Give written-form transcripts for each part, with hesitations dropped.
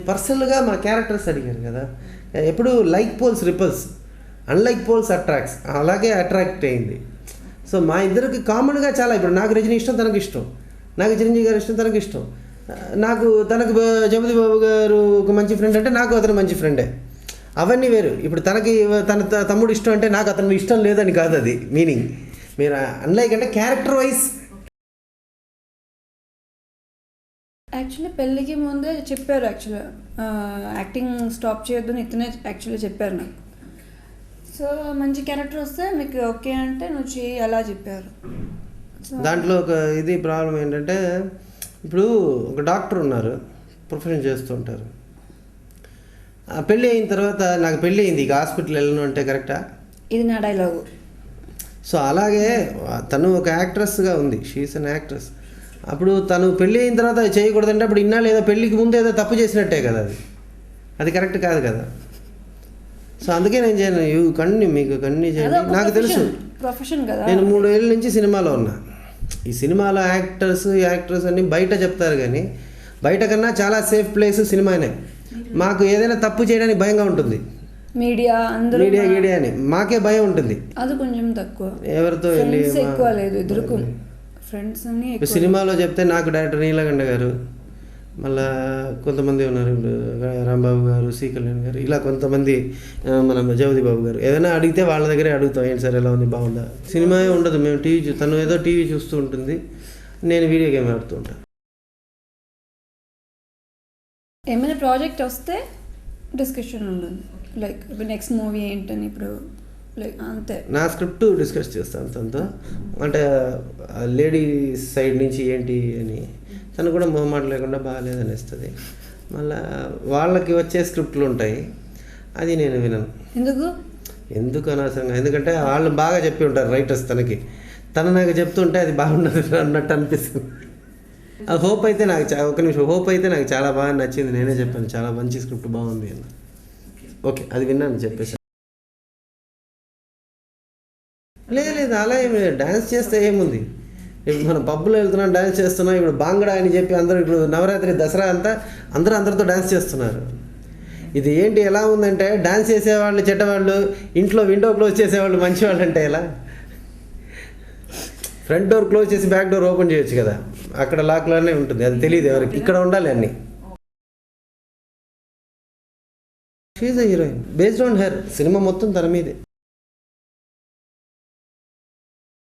పర్సనల్గా మా క్యారెక్టర్స్ అడిగారు కదా, ఎప్పుడు like poles repels, unlike poles attracts, అలాగే అట్రాక్ట్ అయింది. సో మా ఇద్దరికి కామన్గా చాలా, ఇప్పుడు నాకు రజనీ ఇష్టం, తనకు ఇష్టం, నాకు చిరంజీవి గారు ఇష్టం, తనకు ఇష్టం, నాకు తనకు జగపతి బాబు గారు ఒక మంచి ఫ్రెండ్ అంటే నాకు అతను మంచి ఫ్రెండే, అవన్నీ వేరు. ఇప్పుడు తనకి తన తమ్ముడు ఇష్టం అంటే నాకు అతను ఇష్టం లేదని కాదు అది మీనింగ్. మీరు అన్లైక్ అంటే క్యారెక్టర్ వైజ్. యాక్చువల్లీ పెళ్ళికి ముందే చెప్పారు, యాక్చువల్గా యాక్టింగ్ స్టాప్ చేయొద్దని ఇతనే యాక్చువల్లీ చెప్పారు నాకు. సో మంచి క్యారెక్టర్ వస్తే మీకు ఓకే అంటే నువ్వు చేయి అలా చెప్పారు. దాంట్లో ఒక ఇది ప్రాబ్లం ఏంటంటే, ఇప్పుడు ఒక డాక్టర్ ఉన్నారు, ప్రొఫెషన్ చేస్తూ ఉంటారు. పెళ్ళి అయిన తర్వాత నాకు పెళ్ళి అయింది, ఇక హాస్పిటల్ వెళ్ళను అంటే కరెక్టా? ఇది నా డైలాగు. సో అలాగే తను ఒక యాక్ట్రెస్గా ఉంది, షీఈస్ అన్ యాక్ట్రెస్. అప్పుడు తను పెళ్ళి అయిన తర్వాత అది చేయకూడదంటే అప్పుడు ఇన్నాళ్ళు ఏదో పెళ్ళికి ముందు ఏదో తప్పు చేసినట్టే కదా, అది కరెక్ట్ కాదు కదా. సో అందుకే నేను చేయను, మీకు కన్నీ చేయండి. నాకు తెలుసు, ప్రొఫెషన్ కదా. నేను 3 ఏళ్ళ నుంచి సినిమాలో ఉన్నా. ఈ సినిమాలో యాక్టర్స్ అన్నీ బయట చెప్తారు, కానీ బయట కన్నా చాలా సేఫ్ ప్లేస్ సినిమానే. మాకు ఏదైనా తప్పు చేయడానికి భయంగా ఉంటుంది, మీడియా అని మాకే భయం ఉంటుంది. అది కొంచెం తక్కువ, ఎవరితో ఎక్కువ లేదు, ఎదురుకు ఫ్రెండ్స్ అన్ని. సినిమాలో చెప్తే నాకు డైరెక్టర్ నీలకంఠ గారు, మళ్ళా కొంతమంది ఉన్నారు, ఇప్పుడు రాంబాబు గారు, సి కళ్యాణ్ గారు, ఇలా కొంతమంది, మన జగపతి బాబు గారు, ఏదైనా అడిగితే వాళ్ళ దగ్గరే అడుగుతాం, ఏంటి సార్ ఎలా ఉంది, బాగుందా. సినిమా ఉండదు, మేము తను ఏదో టీవీ చూస్తూ ఉంటుంది, నేను వీడియో గేమ్ ఆడుతూ ఉంటాను. ఏమైనా ప్రాజెక్ట్ వస్తే డిస్కషన్ ఉంటుంది, లైక్ నెక్స్ట్ మూవీ ఏంటని, ఇప్పుడు లైక్ అంతే. నా స్క్రిప్ట్ డిస్కస్ చేస్తాను తనతో, అంటే లేడీస్ సైడ్ నుంచి ఏంటి అని. తను కూడా మొహమాట లేకుండా బాగాలేదనిస్తుంది. మళ్ళీ వాళ్ళకి వచ్చే స్క్రిప్ట్లు ఉంటాయి, అది నేను వినను. ఎందుకు అనవసరంగా, ఎందుకంటే వాళ్ళు బాగా చెప్పి ఉంటారు రైటర్స్, తను నాకు చెప్తుంటే అది బాగుండదు అన్నట్టు అనిపిస్తుంది. ఆ హోప్ అయితే నాకు ఒక నిమిషం, హోప్ అయితే నాకు చాలా బాగా నచ్చింది, నేనే చెప్పాను చాలా మంచి స్క్రిప్ట్ బాగుంది అని. ఓకే, అది విన్నాను చెప్పేసి. లేదు అలా ఏమి లేదు, డ్యాన్స్ చేస్తే ఏముంది. ఇప్పుడు మనం పబ్బులో వెళ్తున్నాం, డ్యాన్స్ చేస్తున్నాం. ఇప్పుడు బాంగడా అని చెప్పి అందరూ, ఇప్పుడు నవరాత్రి దసరా అంతా అందరితో డ్యాన్స్ చేస్తున్నారు. ఇది ఏంటి ఎలా ఉందంటే, డ్యాన్స్ చేసేవాళ్ళు చెడ్డవాళ్ళు, ఇంట్లో విండో క్లోజ్ చేసేవాళ్ళు మంచివాళ్ళు అంటే ఎలా? ఫ్రంట్ డోర్ క్లోజ్ చేసి బ్యాక్ డోర్ ఓపెన్ చేయొచ్చు కదా, అక్కడ లాక్లోనే ఉంటుంది, అది తెలియదు ఎవరికి. ఇక్కడ ఉండాలి అన్నీ. She a heroine, based on her. Cinema మొత్తం తన మీదే.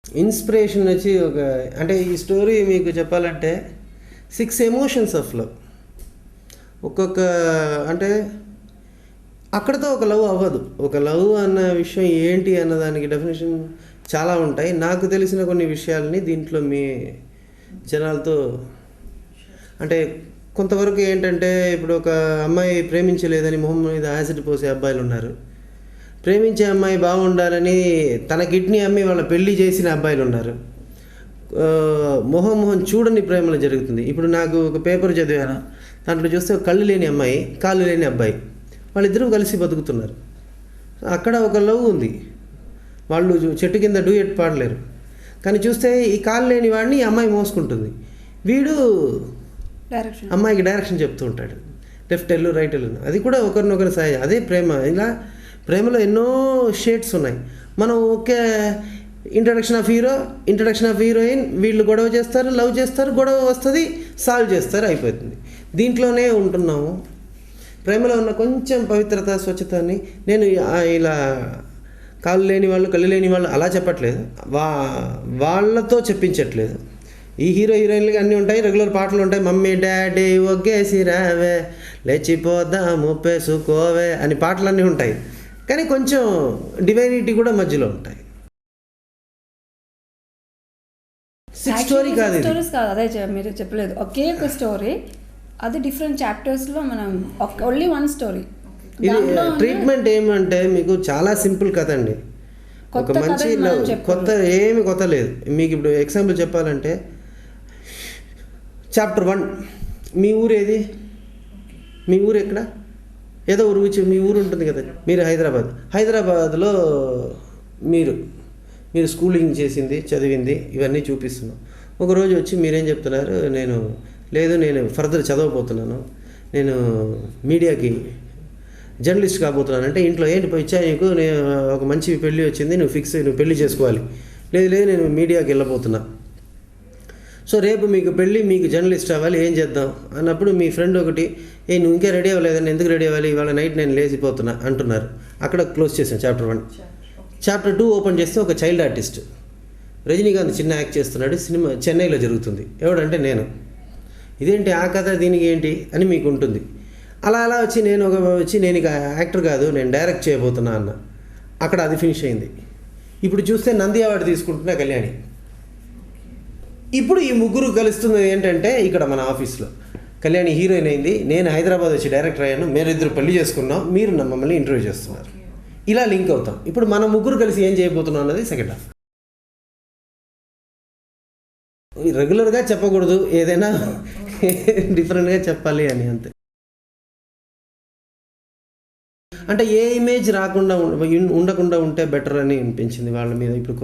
ఇన్స్పిరేషన్ వచ్చి అంటే ఈ స్టోరీ మీకు చెప్పాలంటే 6 ఎమోషన్స్ ఆఫ్ లవ్. అంటే అక్కడతో ఒక లవ్ అవ్వదు. ఒక లవ్ అన్న విషయం ఏంటి అన్నదానికి డెఫినేషన్ చాలా ఉంటాయి. నాకు తెలిసిన కొన్ని విషయాలని దీంట్లో మీ జనాలతో, అంటే కొంతవరకు ఏంటంటే, ఇప్పుడు ఒక అమ్మాయి ప్రేమించలేదని మొహం మీద యాసిడ్ పోసే అబ్బాయిలు ఉన్నారు, ప్రేమించే అమ్మాయి బాగుండాలని తన కిడ్నీ అమ్మి వాళ్ళ పెళ్లి చేసిన అబ్బాయిలు ఉన్నారు. మొహం చూడని ప్రేమలు జరుగుతుంది. ఇప్పుడు నాకు ఒక పేపర్ చదివాను, దాంట్లో చూస్తే కళ్ళు లేని అమ్మాయి, కాళ్ళు లేని అబ్బాయి, వాళ్ళిద్దరూ కలిసి బతుకుతున్నారు. అక్కడ ఒక లవ్ ఉంది. వాళ్ళు చెట్టు కింద డూయెట్ పాడలేరు, కానీ చూస్తే ఈ కాళ్ళు లేని వాడిని ఈ అమ్మాయి మోసుకుంటుంది, వీడు అమ్మాయికి డైరెక్షన్ చెప్తూ ఉంటాడు, లెఫ్ట్ వెళ్ళు రైట్ వెళ్ళు. అది కూడా ఒకరినొకరు సాయం. అదే ప్రేమ. ఇలా ప్రేమలో ఎన్నో షేడ్స్ ఉన్నాయి. మనం ఒకే introduction of hero, introduction of heroine, వీళ్ళు గొడవ చేస్తారు, లవ్ చేస్తారు, గొడవ వస్తుంది, సాల్వ్ చేస్తారు, అయిపోతుంది. దీంట్లోనే ఉంటున్నాము. ప్రేమలో ఉన్న కొంచెం పవిత్రత, స్వచ్ఛతని నేను ఇలా కాళ్ళు లేని వాళ్ళు, కళ్ళు లేని వాళ్ళు అలా చెప్పట్లేదు, వాళ్ళతో చెప్పించట్లేదు. ఈ హీరోయిన్లకి అన్నీ ఉంటాయి, రెగ్యులర్ పాటలు ఉంటాయి, మమ్మీ డాడీ ఒగ్గేసి రావే, లేచిపోదాము పేసుకోవే అని పాటలన్నీ ఉంటాయి, కానీ కొంచెం డివైనిటీ కూడా మధ్యలో ఉంటాయి. 6 స్టోరీ కాదు, అదే మీరు చెప్పలేదు, ఒకే ఒక స్టోరీ, అది డిఫరెంట్ చాప్టర్స్లో మనం ఓన్లీ 1 స్టోరీ. ఇది ట్రీట్మెంట్ ఏమంటే మీకు చాలా సింపుల్ కథ అండి, ఒక మంచి కొత్త ఏమి కొత్త లేదు. మీకు ఇప్పుడు ఎగ్జాంపుల్ చెప్పాలంటే, చాప్టర్ 1, మీ ఊరు ఏది, మీ ఊరు ఎక్కడ, ఏదో ఊరు మీ ఊరు ఉంటుంది కదా, మీరు హైదరాబాద్లో మీరు స్కూలింగ్ చేసింది, చదివింది, ఇవన్నీ చూపిస్తున్నాం. ఒకరోజు వచ్చి మీరేం చెప్తున్నారు, నేను ఫర్దర్ చదవబోతున్నాను, నేను మీడియాకి జర్నలిస్ట్ కాబోతున్నాను అంటే, ఇంట్లో ఏంటి ఇచ్చా నీకు, నేను ఒక మంచి పెళ్ళి వచ్చింది, నువ్వు పెళ్లి చేసుకోవాలి. లేదు నేను మీడియాకి వెళ్ళబోతున్నా. సో రేపు మీకు పెళ్ళి, మీకు జర్నలిస్ట్ అవ్వాలి, ఏం చేద్దాం అన్నప్పుడు మీ ఫ్రెండ్ ఒకటి, నువ్వు ఇంకా రెడీ అవ్వలేదని, ఎందుకు రెడీ అవ్వాలి, ఇవాళ నైట్ నేను లేచిపోతున్నా అంటున్నారు. అక్కడ క్లోజ్ చేశాను చాప్టర్ 1. చాప్టర్ 2 ఓపెన్ చేస్తే ఒక చైల్డ్ ఆర్టిస్ట్ రజనీకాంత్ చిన్న యాక్ట్ చేస్తున్నాడు, సినిమా చెన్నైలో జరుగుతుంది. ఎవడంటే నేను. ఇదేంటి ఆ కథ, దీనికి ఏంటి అని మీకు ఉంటుంది. అలా వచ్చి నేను ఇక యాక్టర్ కాదు, నేను డైరెక్ట్ చేయబోతున్నా అన్న. అక్కడ అది ఫినిష్ అయింది. ఇప్పుడు చూస్తే నంది అవార్డు తీసుకుంటున్నా కళ్యాణి. ఇప్పుడు ఈ ముగ్గురు కలుస్తున్నది ఏంటంటే, ఇక్కడ మన ఆఫీస్లో కళ్యాణి హీరోయిన్ అయింది, నేను హైదరాబాద్ వచ్చి డైరెక్టర్ అయ్యాను, మీరిద్దరు పెళ్లి చేసుకున్నాం, మీరు మమ్మల్ని ఇంటర్వ్యూ చేస్తున్నారు. ఇలా లింక్ అవుతాం. ఇప్పుడు మన ముగ్గురు కలిసి ఏం చేయబోతున్నాం అన్నది సెకండ్ హాఫ్. రెగ్యులర్గా చెప్పకూడదు, ఏదైనా డిఫరెంట్గా చెప్పాలి అని, అంతే. అంటే ఏ ఇమేజ్ రాకుండా ఉండకుండా ఉంటే బెటర్ అని అనిపించింది వాళ్ళ మీద. ఇప్పుడు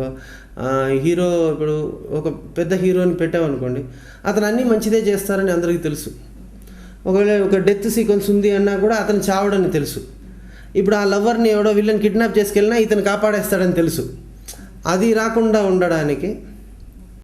హీరో, ఇప్పుడు ఒక పెద్ద హీరోని పెట్టామనుకోండి, అతను అన్నీ మంచిదే చేస్తారని అందరికీ తెలుసు. ఒకవేళ ఒక డెత్ సీక్వెన్స్ ఉంది అన్నా కూడా అతను చావడని తెలుసు. ఇప్పుడు ఆ లవర్ని ఎవడో విల్లన్ కిడ్నాప్ చేసుకెళ్ళినా ఇతను కాపాడేస్తాడని తెలుసు. అది రాకుండా ఉండడానికి